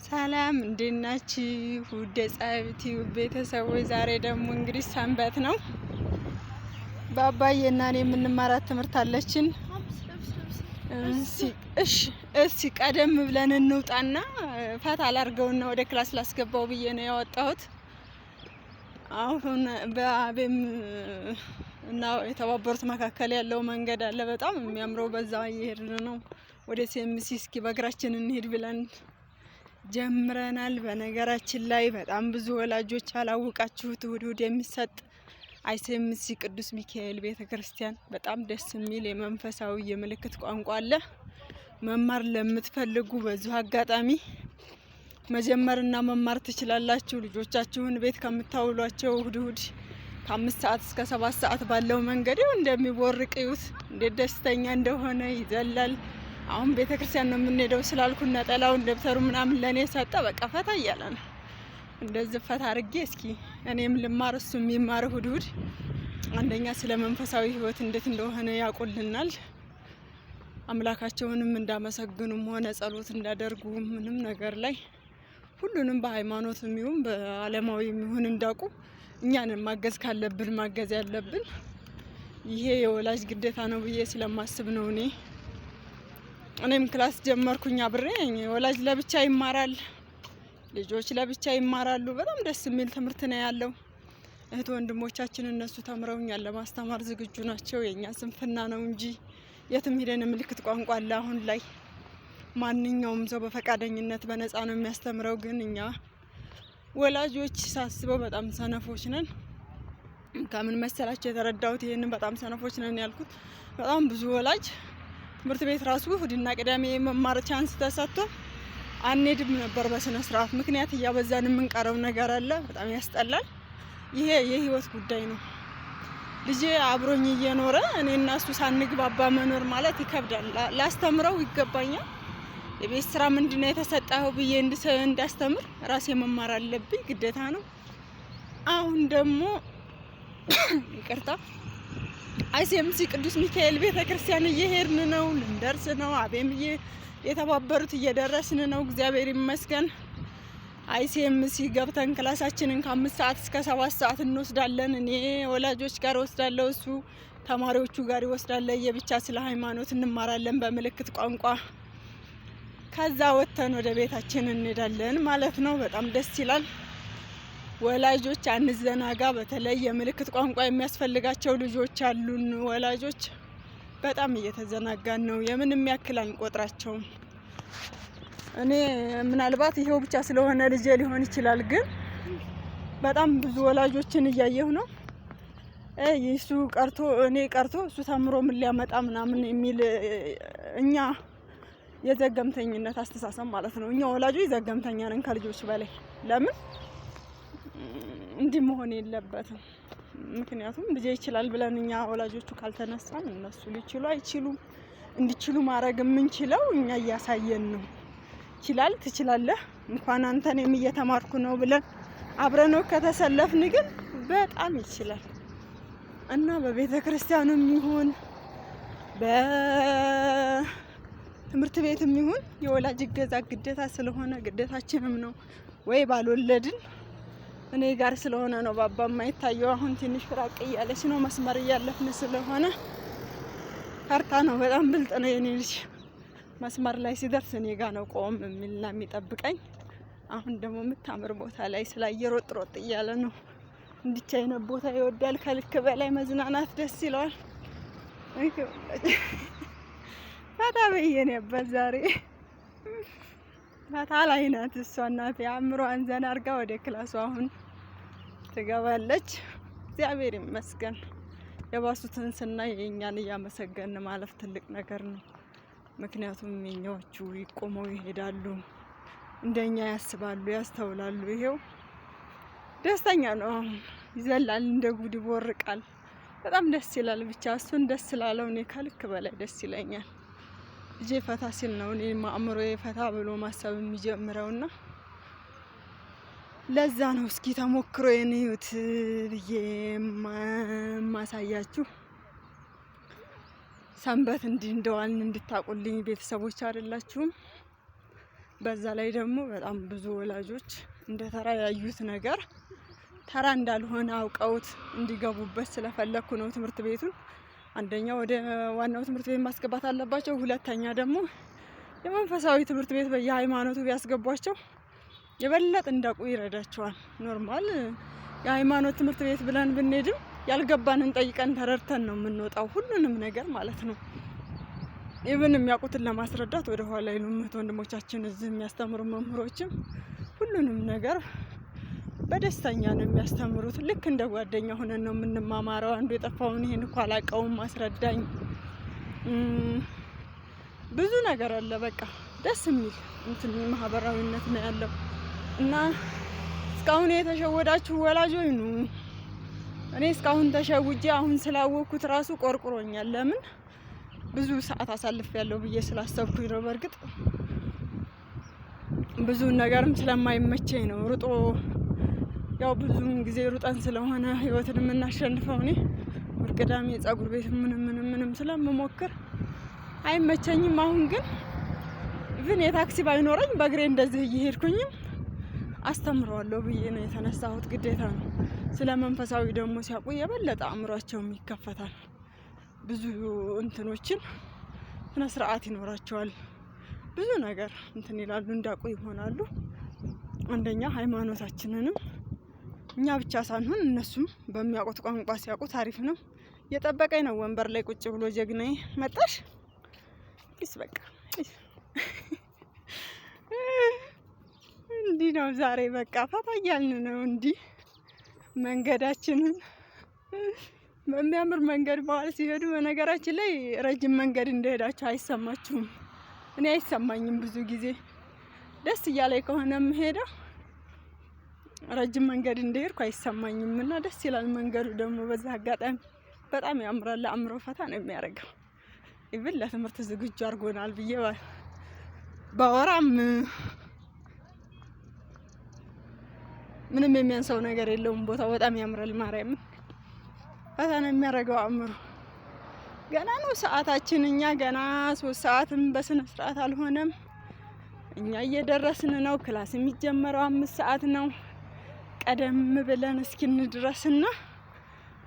ሰላም እንዴት ናችሁ? ውድ የፀሐይት ቤተሰቦች፣ ዛሬ ደግሞ እንግዲህ ሰንበት ነው። በአባዬና እኔ የምንማራት ትምህርት አለችን። እሺ ቀደም ብለን እንውጣና ፈታ ላርገውና ወደ ክላስ ላስገባው ብዬ ነው ያወጣሁት። አሁን በአቤም እና የተባበሩት መካከል ያለው መንገድ አለ፣ በጣም የሚያምረው። በዛ እየሄድን ነው ወደ ሲኤምሲ። እስኪ በእግራችን እንሄድ ብለን ጀምረናል። በነገራችን ላይ በጣም ብዙ ወላጆች አላወቃችሁት እሁድ የሚሰጥ አይሲኤምሲ ቅዱስ ሚካኤል ቤተክርስቲያን በጣም ደስ የሚል የመንፈሳዊ የምልክት ቋንቋ አለ። መማር ለምትፈልጉ በዚሁ አጋጣሚ መጀመርና መማር ትችላላችሁ። ልጆቻችሁን ቤት ከምታውሏቸው እሁድ ከ5 ሰዓት እስከ 7 ሰዓት ባለው መንገድ እንደሚቦርቅ እዩት፣ እንዴት ደስተኛ እንደሆነ ይዘላል። አሁን ቤተክርስቲያን ነው የምንሄደው ስላልኩ ነጠላውን ደብተሩ ምናምን ለኔ ሰጠ። በቃ ፈታ እያለ ነው። እንደዚህ ፈታ አድርጌ እስኪ እኔም ልማር እሱ የሚማር እሁድ አንደኛ ስለ መንፈሳዊ ሕይወት እንዴት እንደሆነ ያውቁልናል። አምላካቸውንም እንዳመሰግኑም ሆነ ጸሎት እንዳደርጉ ምንም ነገር ላይ ሁሉንም በሃይማኖትም ይሁን በዓለማዊም ይሁን እንዳውቁ እኛንን ማገዝ ካለብን ማገዝ ያለብን ይሄ የወላጅ ግዴታ ነው ብዬ ስለማስብ ነው። እኔም ክላስ ጀመርኩኝ አብሬ። ወላጅ ለብቻ ይማራል፣ ልጆች ለብቻ ይማራሉ። በጣም ደስ የሚል ትምህርት ነው ያለው። እህት ወንድሞቻችን እነሱ ተምረውኛል ለማስተማር ዝግጁ ናቸው። የኛ ስንፍና ነው እንጂ የትም ሄደን ምልክት ቋንቋ አለ። አሁን ላይ ማንኛውም ሰው በፈቃደኝነት በነፃ ነው የሚያስተምረው። ግን እኛ ወላጆች ሳስበው በጣም ሰነፎች ነን። ከምን መሰላቸው የተረዳሁት? ይሄንን በጣም ሰነፎች ነን ያልኩት በጣም ብዙ ወላጅ ትምህርት ቤት ራሱ እሁድና ቅዳሜ የመማር ቻንስ ተሰጥቶ አንሄድም ነበር በስነ ስርዓት። ምክንያት እያበዛን የምንቀረው ነገር አለ። በጣም ያስጠላል። ይሄ የህይወት ጉዳይ ነው። ልጄ አብሮኝ እየኖረ እኔ እና እሱ ሳንግባባ መኖር ማለት ይከብዳል። ላስተምረው ይገባኛል። የቤት ስራ ምንድነው የተሰጠው ብዬ እንዳስተምር ራሴ መማር አለብኝ፣ ግዴታ ነው። አሁን ደግሞ ይቅርታ አይሲኤምሲ ቅዱስ ሚካኤል ቤተክርስቲያን እየሄድን ነው፣ ልንደርስ ነው። አቤም የተባበሩት እየደረስን ነው፣ እግዚአብሔር ይመስገን። አይሲኤምሲ ገብተን ክላሳችንን ከ5 ሰዓት እስከ 7 ሰዓት እንወስዳለን። እኔ ወላጆች ጋር ወስዳለሁ፣ እሱ ተማሪዎቹ ጋር ይወስዳል። የብቻ ስለ ሃይማኖት እንማራለን በምልክት ቋንቋ። ከዛ ወጥተን ወደ ቤታችን እንሄዳለን ማለት ነው። በጣም ደስ ይላል። ወላጆች አንዘናጋ። በተለይ የምልክት ቋንቋ የሚያስፈልጋቸው ልጆች አሉን። ወላጆች በጣም እየተዘናጋን ነው። የምንም ያክል አንቆጥራቸውም። እኔ ምናልባት ይሄው ብቻ ስለሆነ ልጄ ሊሆን ይችላል፣ ግን በጣም ብዙ ወላጆችን እያየሁ ነው። እሱ ቀርቶ እኔ ቀርቶ እሱ ተምሮ ምን ሊያመጣ ምናምን የሚል እኛ የዘገምተኝነት አስተሳሰብ ማለት ነው። እኛ ወላጆች ዘገምተኛ ነን ከልጆች በላይ። ለምን እንዲህ መሆን የለበትም። ምክንያቱም ልጄ ይችላል ብለን እኛ ወላጆቹ ካልተነሳን እነሱ ሊችሉ አይችሉም። እንዲችሉ ማድረግ የምንችለው እኛ እያሳየን ነው። ይችላል፣ ትችላለህ፣ እንኳን አንተ እኔም እየተማርኩ ነው ብለን አብረነው ከተሰለፍን ግን በጣም ይችላል። እና በቤተ ክርስቲያንም ይሁን በትምህርት ቤትም ይሁን የወላጅ እገዛ ግዴታ ስለሆነ ግዴታችንም ነው። ወይ ባልወለድን እኔ ጋር ስለሆነ ነው ባባ የማይታየው። አሁን ትንሽ ፍራቅ እያለች ነው፣ መስመር እያለፍን ስለሆነ ፈርታ ነው። በጣም ብልጥ ነው የኔ ልጅ። መስመር ላይ ሲደርስ እኔ ጋር ነው ቆም የሚልና የሚጠብቀኝ። አሁን ደግሞ የምታምር ቦታ ላይ ስላየ ሮጥ ሮጥ እያለ ነው። እንዲቻ አይነት ቦታ ይወዳል። ከልክ በላይ መዝናናት ደስ ይለዋል። ፈታ በየኔ ያባል ዛሬ ፈታ ላይ ናት እሷ። እናት አእምሮዋን ዘና አድርጋ ወደ ክላሷ አሁን ትገባለች። እግዚአብሔር ይመስገን። የባሱትን ስናይ የእኛን እያመሰገን ማለፍ ትልቅ ነገር ነው። ምክንያቱም የኛዎቹ ይቆመው ይሄዳሉ፣ እንደኛ ያስባሉ፣ ያስተውላሉ። ይሄው ደስተኛ ነው። አሁን ይዘላል፣ እንደ ጉድ ይቦርቃል። በጣም ደስ ይላል። ብቻ እሱን ደስ ስላለው እኔ ከልክ በላይ ደስ ይለኛል። ልጄ ፈታ ሲል ነው እኔ አእምሮዬ ፈታ ብሎ ማሰብ የሚጀምረውና ለዛ ነው እስኪ ተሞክሮ የኔዩት ብዬ ማሳያችሁ። ሰንበት እንዲህ እንደዋልን እንድታቁልኝ ቤተሰቦች አይደላችሁም? በዛ ላይ ደግሞ በጣም ብዙ ወላጆች እንደ ተራ ያዩት ነገር ተራ እንዳልሆነ አውቀውት እንዲገቡበት ስለፈለኩ ነው ትምህርት ቤቱን አንደኛ ወደ ዋናው ትምህርት ቤት ማስገባት አለባቸው። ሁለተኛ ደግሞ የመንፈሳዊ ትምህርት ቤት በየሃይማኖቱ ቢያስገቧቸው የበለጠ እንዳውቁ ይረዳቸዋል። ኖርማል የሃይማኖት ትምህርት ቤት ብለን ብንሄድም ያልገባንን ጠይቀን ተረድተን ነው የምንወጣው፣ ሁሉንም ነገር ማለት ነው። ኢቭን የሚያውቁትን ለማስረዳት ወደ ኋላ ይሉም ወንድሞቻችን እዚህ የሚያስተምሩ መምህሮችም ሁሉንም ነገር በደስተኛ ነው የሚያስተምሩት። ልክ እንደ ጓደኛ ሆነን ነው የምንማማረው። አንዱ የጠፋውን ይሄን እኮ አላውቀውም አስረዳኝ፣ ብዙ ነገር አለ። በቃ ደስ የሚል እንትን ማህበራዊነት ነው ያለው እና እስካሁን የተሸወዳችሁ ወላጆች ነው። እኔ እስካሁን ተሸውጄ አሁን ስላወቅኩት ራሱ ቆርቁሮኛል። ለምን ብዙ ሰዓት አሳልፍ ያለው ብዬ ስላሰብኩኝ ነው። በእርግጥ ብዙ ነገርም ስለማይመቸኝ ነው። ሩጦ ያው ብዙም ጊዜ ሩጠን ስለሆነ ህይወትን የምናሸንፈው እኔ ቅዳሜ ጸጉር ቤት ምንም ስለምሞክር አይመቸኝም። አሁን ግን ኢቭን የታክሲ ባይኖረኝ በእግሬ እንደዚህ እየሄድኩኝም አስተምረዋለሁ ብዬ ነው የተነሳሁት። ግዴታ ነው። ስለ መንፈሳዊ ደግሞ ሲያውቁ የበለጠ አእምሯቸውም ይከፈታል። ብዙ እንትኖችን ስነ ስርዓት ይኖራቸዋል። ብዙ ነገር እንትን ይላሉ፣ እንዳውቁ ይሆናሉ። አንደኛ ሃይማኖታችንንም እኛ ብቻ ሳንሆን እነሱም በሚያውቁት ቋንቋ ሲያውቁ ታሪፍ ነው። የጠበቀኝ ነው ወንበር ላይ ቁጭ ብሎ ጀግናዬ መጣሽ ቢስ በቃ እንዲህ ነው ዛሬ በቃ ፈታ እያልን ነው። እንዲህ መንገዳችንን በሚያምር መንገድ በኋላ ሲሄዱ በነገራችን ላይ ረጅም መንገድ እንደሄዳችሁ አይሰማችሁም? እኔ አይሰማኝም። ብዙ ጊዜ ደስ እያለኝ ከሆነ የምሄደው ረጅም መንገድ እንደሄድኩ አይሰማኝም እና ደስ ይላል መንገዱ ደግሞ በዛ አጋጣሚ በጣም ያምራል። አእምሮ ፈታ ነው የሚያደርገው። ኢቭን ለትምህርት ዝግጁ አድርጎናል ብዬ ባወራም ምንም የሚያንሰው ነገር የለውም። ቦታው በጣም ያምራል። ማርያምን ፈታ ነው የሚያደርገው አእምሮ። ገና ነው ሰዓታችን። እኛ ገና 3 ሰዓትም በስነ ስርዓት አልሆነም። እኛ እየደረስን ነው። ክላስ የሚጀመረው 5 ሰዓት ነው። ቀደም ብለን እስኪንድረስና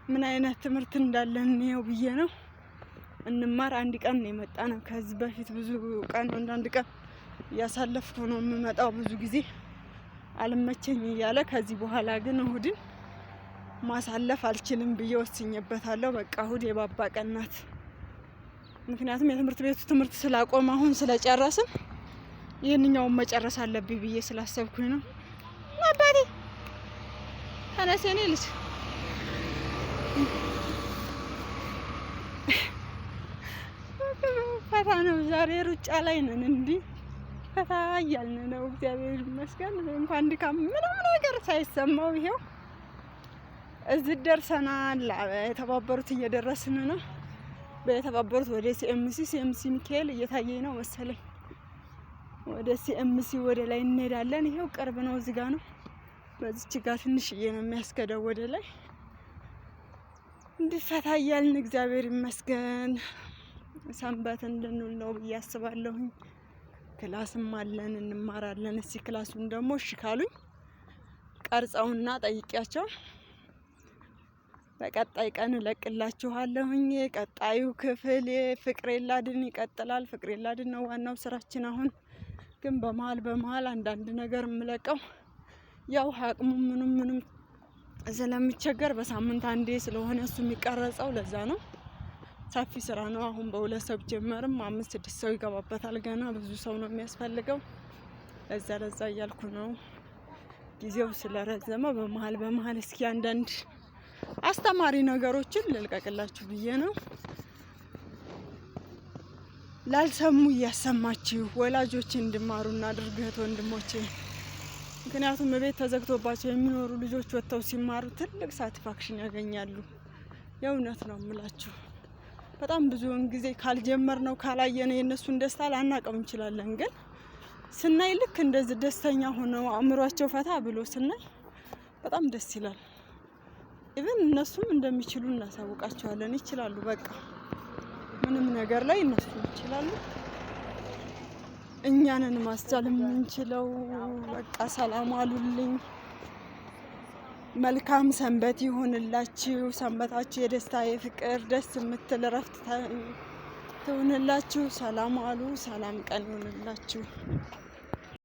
ምን አይነት ትምህርት እንዳለን ነው ብዬ ነው እንማር። አንድ ቀን ነው የመጣ ነው። ከዚህ በፊት ብዙ ቀን አንድ ቀን እያሳለፍኩ ነው የምመጣው። ብዙ ጊዜ አልመቸኝ እያለ ከዚህ በኋላ ግን እሁድን ማሳለፍ አልችልም ብዬ ወስኜበታለሁ። በቃ እሁድ የባባ ቀን ናት። ምክንያቱም የትምህርት ቤቱ ትምህርት ስላቆመ አሁን ስለጨረስን ይህንኛውን መጨረስ አለብኝ ብዬ ስላሰብኩኝ ነው። አባቴ ተነስ የኔ ልጅ። ፈታ ነው ዛሬ፣ ሩጫ ላይ ነን። እንዲህ ፈታ እያልን ነው። እግዚአብሔር ይመስገን። እንኳን ድካም ምንም ነገር ሳይሰማው ይሄው እዚህ ደርሰናል። የተባበሩት እየደረስን ነው። በተባበሩት ወደ ሲኤምሲ ሚካኤል እየታየኝ ነው መሰለኝ። ወደ ሲኤምሲ ወደ ላይ እንሄዳለን። ይሄው ቅርብ ነው፣ እዚህ ጋር ነው። በዚች ጋር ትንሽዬ ነው የሚያስከደው ወደ ላይ። እንድፈታ እያልን እግዚአብሔር ይመስገን ሰንበት እንድንውል ነው ብዬ አስባለሁኝ። ክላስም አለን እንማራለን። እስቲ ክላሱን ደግሞ እሺ ካሉኝ ቀርጸውና ጠይቂያቸው በቀጣይ ቀን እለቅላችኋለሁኝ። ቀጣዩ ክፍል ፍቅሬ ላድን ይቀጥላል። ፍቅሬ ላድን ነው ዋናው ስራችን። አሁን ግን በመሀል አንዳንድ ነገር የምለቀው ያው አቅሙ ምንም ስለሚቸገር በሳምንት አንዴ ስለሆነ እሱ የሚቀረጸው ለዛ ነው። ሰፊ ስራ ነው። አሁን በ2 ሰው ጀመርም 5-6 ሰው ይገባበታል። ገና ብዙ ሰው ነው የሚያስፈልገው። ለዛ እያልኩ ነው። ጊዜው ስለረዘመ በመሀል እስኪ አንዳንድ አስተማሪ ነገሮችን ልልቀቅላችሁ ብዬ ነው። ላልሰሙ እያሰማችሁ ወላጆች እንዲማሩ እናድርግ እህት ወንድሞቼ። ምክንያቱም ቤት ተዘግቶባቸው የሚኖሩ ልጆች ወጥተው ሲማሩ ትልቅ ሳቲስፋክሽን ያገኛሉ። የእውነት ነው የምላችሁ። በጣም ብዙውን ጊዜ ካልጀመር ነው ካላየነ የእነሱን ደስታ ላናቀው እንችላለን። ግን ስናይ ልክ እንደዚህ ደስተኛ ሆነው አእምሯቸው ፈታ ብሎ ስናይ በጣም ደስ ይላል። ኢቭን እነሱም እንደሚችሉ እናሳውቃቸዋለን። ይችላሉ። በቃ ምንም ነገር ላይ እነሱ ይችላሉ። እኛንን ማስቻል የምንችለው። በቃ ሰላም አሉልኝ። መልካም ሰንበት ይሁንላችሁ። ሰንበታችሁ የደስታ የፍቅር ደስ የምትል እረፍት ትሁንላችሁ። ሰላም አሉ። ሰላም ቀን ይሁንላችሁ።